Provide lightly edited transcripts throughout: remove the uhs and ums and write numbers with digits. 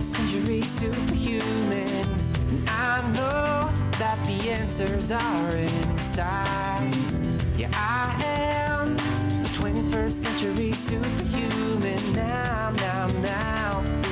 Century Superhuman. And I know that the answers are inside. Yeah, I am a 21st Century Superhuman. Now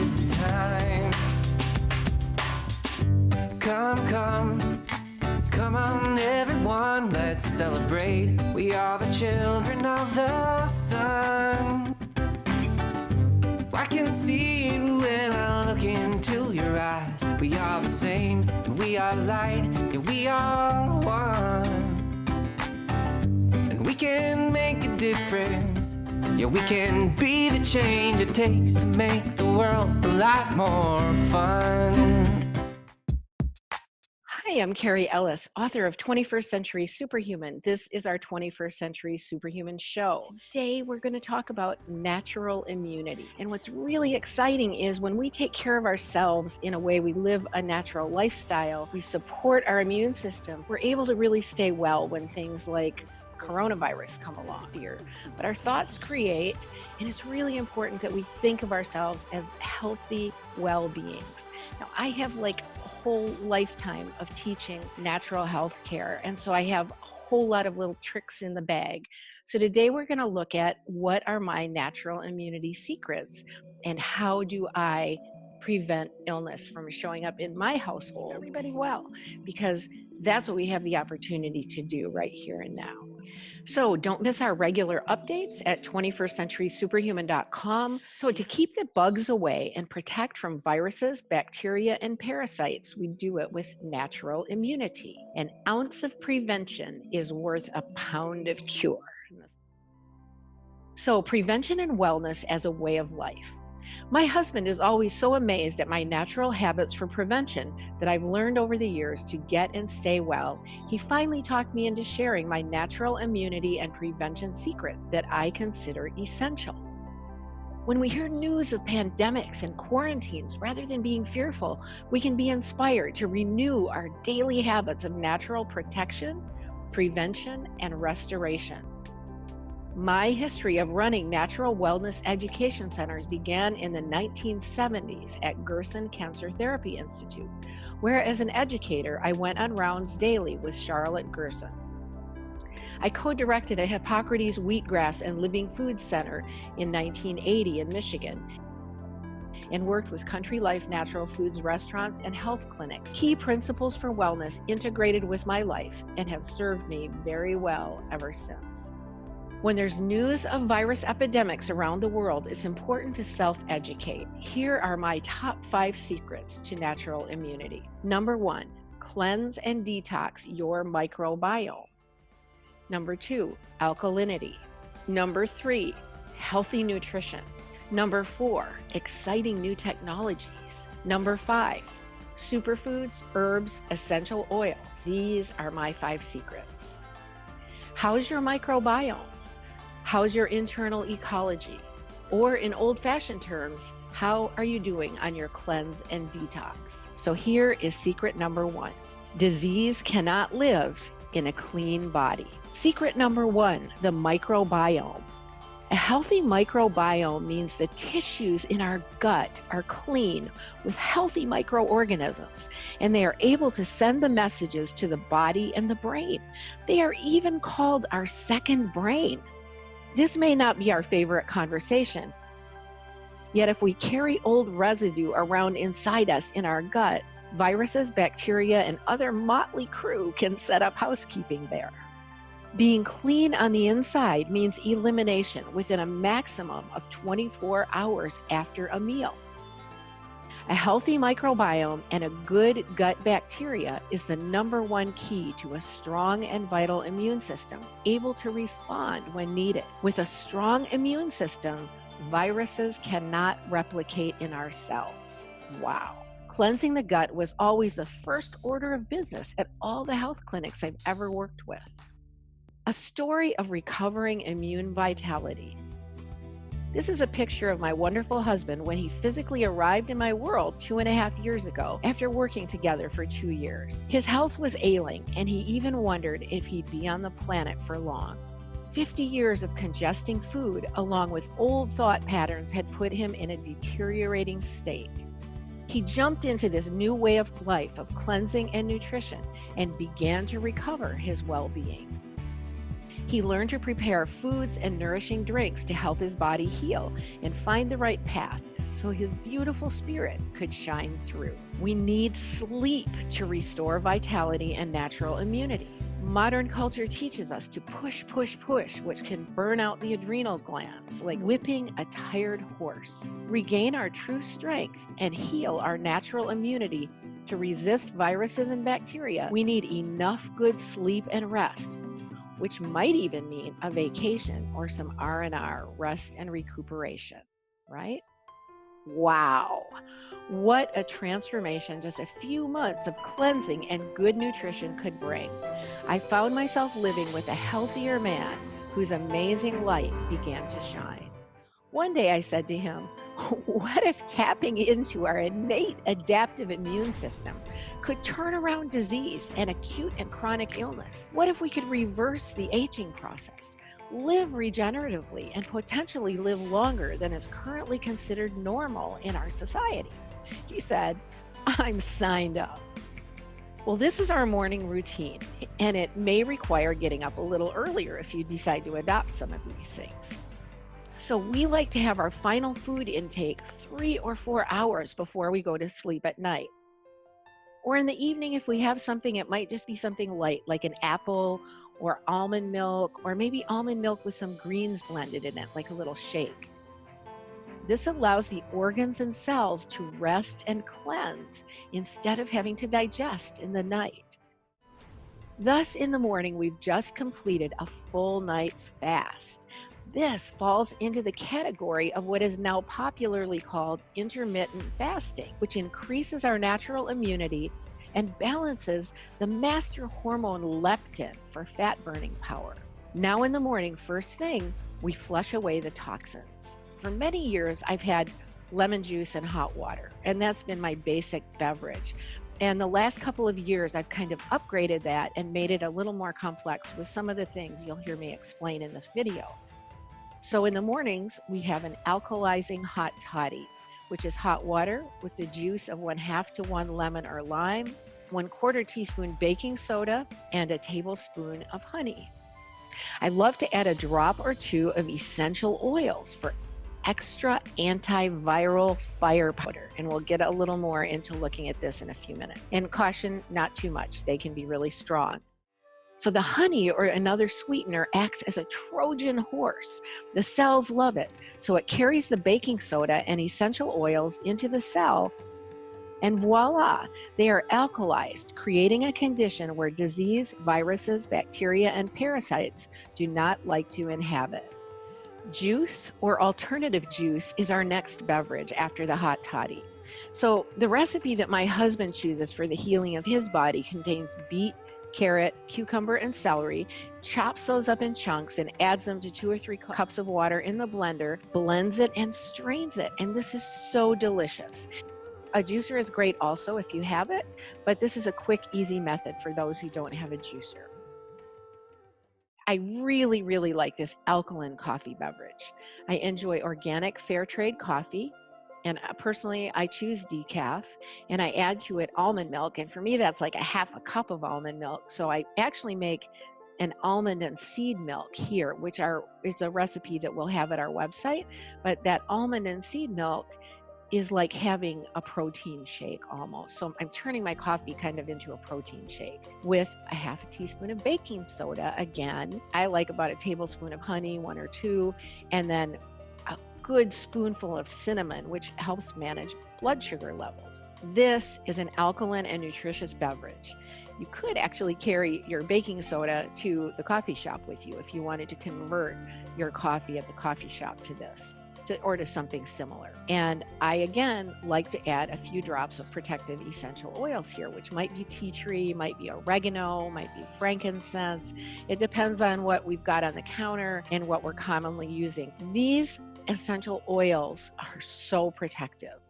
is the time. Come on everyone, let's celebrate. We are the children of the sun. I can see it when I look into your eyes. We are the same, and we are light, and we are one. And we can make a difference. Yeah, we can be the change it takes to make the world a lot more fun. Hi, I'm Carrie Ellis, author of 21st Century Superhuman. This is our 21st Century Superhuman show. Today, we're going to talk about natural immunity. And what's really exciting is when we take care of ourselves in a way we live a natural lifestyle, we support our immune system, we're able to really stay well when things like coronavirus come along here. But our thoughts create, and it's really important that we think of ourselves as healthy well-beings. Now, I have like whole lifetime of teaching natural health care. And so I have a whole lot of little tricks in the bag. So today we're going to look at what are my natural immunity secrets and how do I prevent illness from showing up in my household, everybody well, because that's what we have the opportunity to do right here and now. So don't miss our regular updates at 21stcenturysuperhuman.com. So to keep the bugs away and protect from viruses, bacteria, and parasites, we do it with natural immunity. An ounce of prevention is worth a pound of cure. So prevention and wellness as a way of life. My husband is always so amazed at my natural habits for prevention that I've learned over the years to get and stay well. He finally talked me into sharing my natural immunity and prevention secret that I consider essential. When we hear news of pandemics and quarantines, rather than being fearful, we can be inspired to renew our daily habits of natural protection, prevention, and restoration. My history of running natural wellness education centers began in the 1970s at Gerson Cancer Therapy Institute, where as an educator, I went on rounds daily with Charlotte Gerson. I co-directed a Hippocrates wheatgrass and living food center in 1980 in Michigan and worked with Country Life Natural Foods restaurants and health clinics. Key principles for wellness integrated with my life and have served me very well ever since. When there's news of virus epidemics around the world, it's important to self-educate. Here are my top 5 secrets to natural immunity. Number 1, cleanse and detox your microbiome. Number 2, alkalinity. Number 3, healthy nutrition. Number 4, exciting new technologies. Number 5, superfoods, herbs, essential oils. These are my 5 secrets. How's your microbiome? How's your internal ecology? Or in old-fashioned terms, how are you doing on your cleanse and detox? So here is secret number 1. Disease cannot live in a clean body. Secret number 1, the microbiome. A healthy microbiome means the tissues in our gut are clean with healthy microorganisms, and they are able to send the messages to the body and the brain. They are even called our second brain. This may not be our favorite conversation, yet if we carry old residue around inside us in our gut, viruses, bacteria, and other motley crew can set up housekeeping there. Being clean on the inside means elimination within a maximum of 24 hours after a meal. A healthy microbiome and a good gut bacteria is the number 1 key to a strong and vital immune system, able to respond when needed. With a strong immune system, viruses cannot replicate in our cells. Wow. Cleansing the gut was always the first order of business at all the health clinics I've ever worked with. A story of recovering immune vitality. This is a picture of my wonderful husband when he physically arrived in my world 2.5 years ago after working together for 2 years. His health was ailing, and he even wondered if he'd be on the planet for long. 50 years of congesting food, along with old thought patterns, had put him in a deteriorating state. He jumped into this new way of life of cleansing and nutrition and began to recover his well-being. He learned to prepare foods and nourishing drinks to help his body heal and find the right path so his beautiful spirit could shine through. We need sleep to restore vitality and natural immunity. Modern culture teaches us to push, which can burn out the adrenal glands like whipping a tired horse. Regain our true strength and heal our natural immunity to resist viruses and bacteria. We need enough good sleep and rest, which might even mean a vacation or some R&R, rest and recuperation, right? Wow, what a transformation just a few months of cleansing and good nutrition could bring. I found myself living with a healthier man whose amazing light began to shine. One day I said to him, what if tapping into our innate adaptive immune system could turn around disease and acute and chronic illness? What if we could reverse the aging process, live regeneratively, and potentially live longer than is currently considered normal in our society? He said, I'm signed up. Well, this is our morning routine, and it may require getting up a little earlier if you decide to adopt some of these things. So we like to have our final food intake 3 or 4 hours before we go to sleep at night. Or in the evening, if we have something, it might just be something light, like an apple or almond milk, or maybe almond milk with some greens blended in it, like a little shake. This allows the organs and cells to rest and cleanse instead of having to digest in the night. Thus, in the morning, we've just completed a full night's fast. This falls into the category of what is now popularly called intermittent fasting, which increases our natural immunity and balances the master hormone leptin for fat burning power. Now in the morning, first thing, we flush away the toxins. For many years, I've had lemon juice and hot water, and that's been my basic beverage. And the last couple of years, I've kind of upgraded that and made it a little more complex with some of the things you'll hear me explain in this video. So in the mornings, we have an alkalizing hot toddy, which is hot water with the juice of 1/2 to 1 lemon or lime, 1/4 teaspoon baking soda, and a tablespoon of honey. I love to add a drop or two of essential oils for extra antiviral fire powder, and we'll get a little more into looking at this in a few minutes. And caution, not too much. They can be really strong. So the honey or another sweetener acts as a Trojan horse. The cells love it. So it carries the baking soda and essential oils into the cell, and voila, they are alkalized, creating a condition where disease, viruses, bacteria, and parasites do not like to inhabit. Juice or alternative juice is our next beverage after the hot toddy. So the recipe that my husband chooses for the healing of his body contains beet, carrot, cucumber, and celery, chops those up in chunks and adds them to 2 or 3 cups of water in the blender, blends it and strains it. And this is so delicious. A juicer is great also if you have it, but this is a quick, easy method for those who don't have a juicer. I really, really like this alkaline coffee beverage. I enjoy organic fair trade coffee. And personally, I choose decaf, and I add to it almond milk. And for me, that's like 1/2 cup of almond milk. So I actually make an almond and seed milk here, which is a recipe that we'll have at our website. But that almond and seed milk is like having a protein shake almost. So I'm turning my coffee kind of into a protein shake with 1/2 teaspoon of baking soda. Again, I like about a tablespoon of honey, 1 or 2, and then a good spoonful of cinnamon, which helps manage blood sugar levels. This is an alkaline and nutritious beverage. You could actually carry your baking soda to the coffee shop with you if you wanted to convert your coffee at the coffee shop to this. Or to something similar. And I, again, like to add a few drops of protective essential oils here, which might be tea tree, might be oregano, might be frankincense. It depends on what we've got on the counter and what we're commonly using. These essential oils are so protective.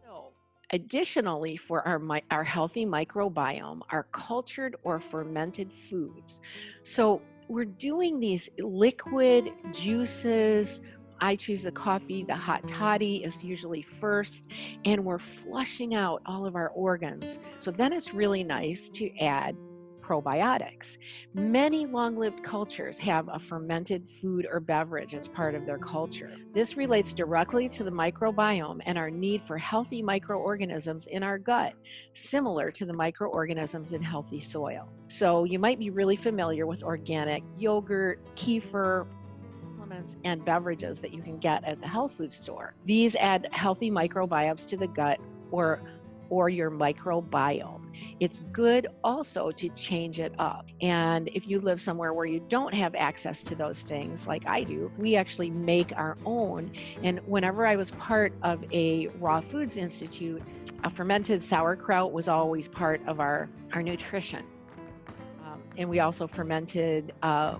Additionally, for our healthy microbiome, are cultured or fermented foods. So we're doing these liquid juices, I choose the coffee. The hot toddy is usually first, and we're flushing out all of our organs. So then it's really nice to add probiotics. Many long-lived cultures have a fermented food or beverage as part of their culture. This relates directly to the microbiome and our need for healthy microorganisms in our gut, similar to the microorganisms in healthy soil. So you might be really familiar with organic yogurt, kefir, supplements, and beverages that you can get at the health food store. These add healthy microbiomes to the gut or your microbiome. It's good also to change it up. And if you live somewhere where you don't have access to those things, like I do, we actually make our own. And whenever I was part of a raw foods institute, a fermented sauerkraut was always part of our nutrition. And we also fermented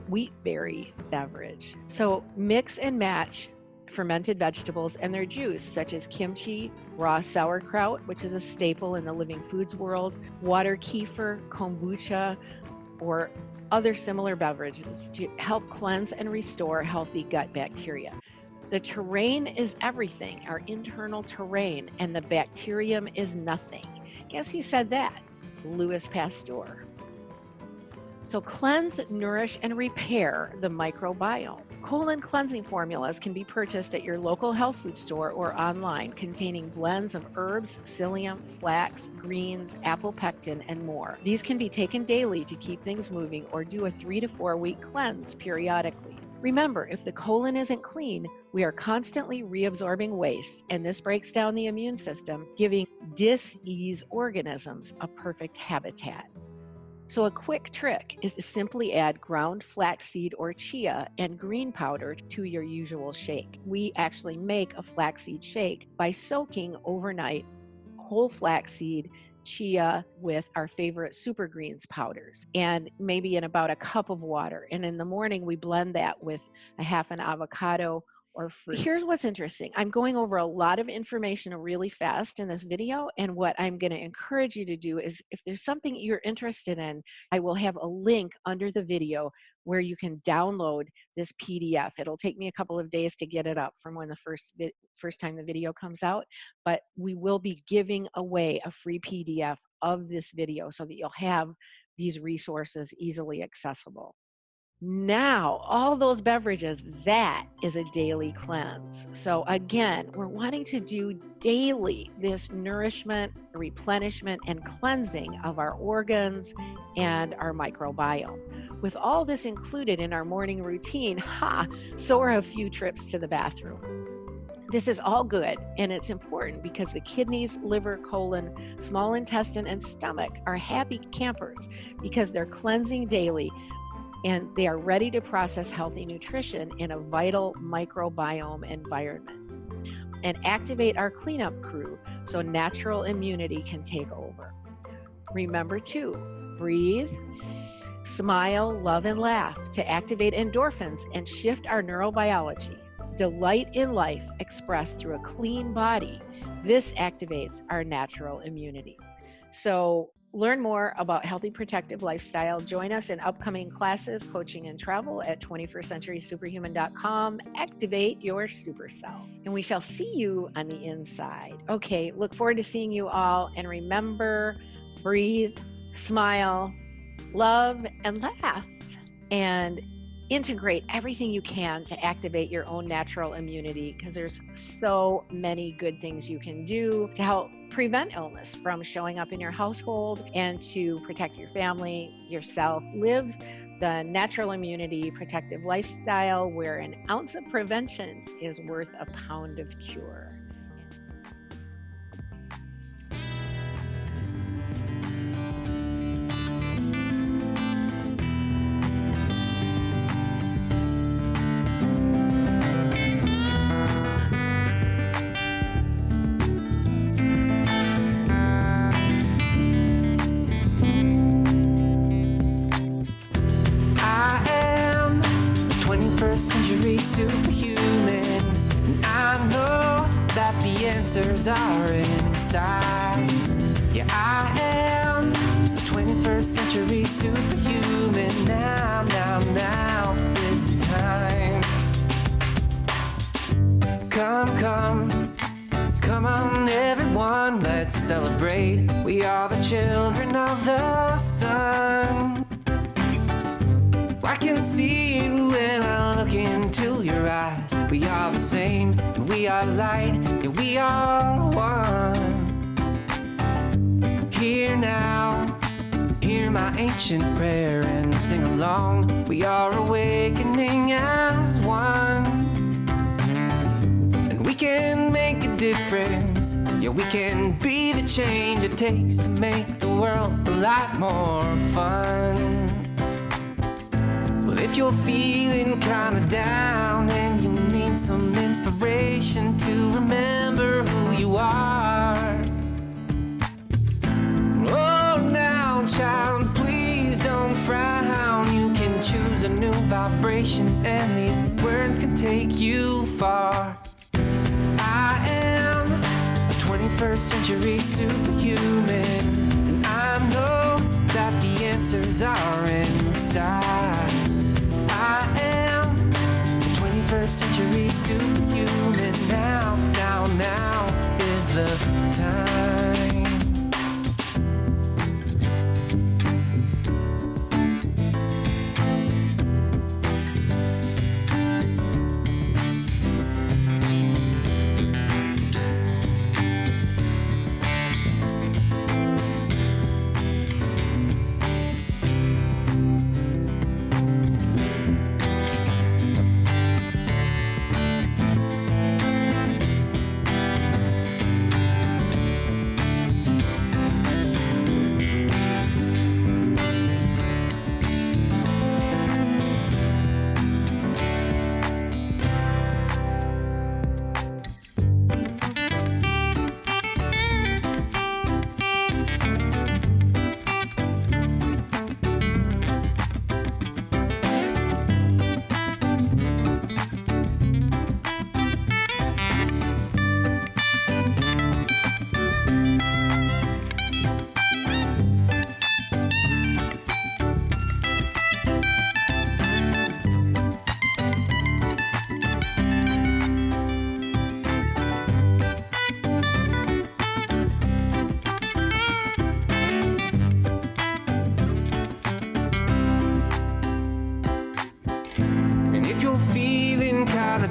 wheat berry beverage. So mix and match fermented vegetables and their juice, such as kimchi, raw sauerkraut, which is a staple in the living foods world, water kefir, kombucha, or other similar beverages to help cleanse and restore healthy gut bacteria. The terrain is everything, our internal terrain, and the bacterium is nothing. Guess who said that? Louis Pasteur. So cleanse, nourish, and repair the microbiome. Colon cleansing formulas can be purchased at your local health food store or online, containing blends of herbs, psyllium, flax, greens, apple pectin, and more. These can be taken daily to keep things moving or do a 3 to 4 week cleanse periodically. Remember, if the colon isn't clean, we are constantly reabsorbing waste, and this breaks down the immune system, giving dis-ease organisms a perfect habitat. So a quick trick is to simply add ground flaxseed or chia and green powder to your usual shake. We actually make a flaxseed shake by soaking overnight whole flaxseed, chia with our favorite super greens powders, and maybe in about a cup of water. And in the morning, we blend that with a half an avocado or fruit. Here's what's interesting. I'm going over a lot of information really fast in this video, and what I'm going to encourage you to do is, if there's something you're interested in, I will have a link under the video where you can download this PDF. It'll take me a couple of days to get it up from when the first time the video comes out, but we will be giving away a free PDF of this video so that you'll have these resources easily accessible. Now, all those beverages, that is a daily cleanse. So again, we're wanting to do daily this nourishment, replenishment, and cleansing of our organs and our microbiome. With all this included in our morning routine, so are a few trips to the bathroom. This is all good, and it's important because the kidneys, liver, colon, small intestine, and stomach are happy campers because they're cleansing daily, and they are ready to process healthy nutrition in a vital microbiome environment and activate our cleanup crew so natural immunity can take over. Remember to breathe, smile, love, and laugh to activate endorphins and shift our neurobiology. Delight in life expressed through a clean body. This activates our natural immunity. So learn more about healthy protective lifestyle. Join us in upcoming classes, coaching, and travel at 21stCenturySuperhuman.com. Activate your super self, and we shall see you on the inside. Okay, look forward to seeing you all, and remember, breathe, smile, love, and laugh, and integrate everything you can to activate your own natural immunity, because there's so many good things you can do to help prevent illness from showing up in your household and to protect your family, yourself. Live the natural immunity protective lifestyle where an ounce of prevention is worth a pound of cure. Century Superhuman, and I know that the answers are inside. Yeah, I am 21st Century Superhuman. Now is the time. Come on everyone, let's celebrate. We are the children of the sun. I can see it when I look into your eyes. We are the same, and we are light, and we are one. Here now, hear my ancient prayer and sing along. We are awakening as one. And we can make a difference. Yeah, we can be the change it takes to make the world a lot more fun. But if you're feeling kinda down and you need some inspiration to remember who you are, oh, now, child, please don't frown. You can choose a new vibration, and these words can take you far. I am a 21st century superhuman, and I know that the answers are inside. I am a 21st century superhuman. Now is the time.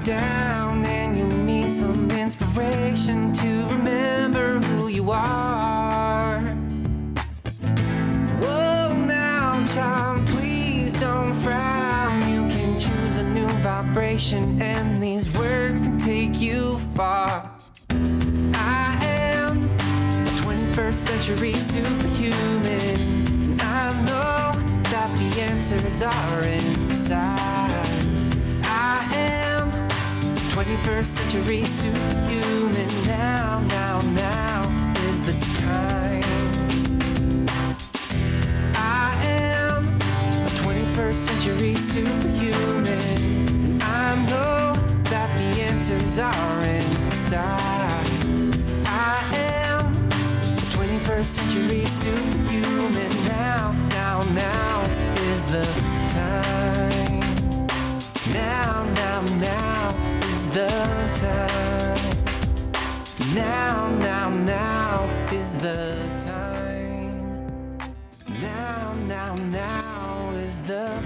Down and you need some inspiration to remember who you are. Whoa, now, child, please don't frown. You can choose a new vibration, and these words can take you far. I am a 21st century superhuman, and I know that the answers are inside. I am 21st century superhuman. Now is the time. I am a 21st century superhuman. I know that the answers are inside. I am a 21st century superhuman. Now is the time. Now is the time. Now is the time. Now is the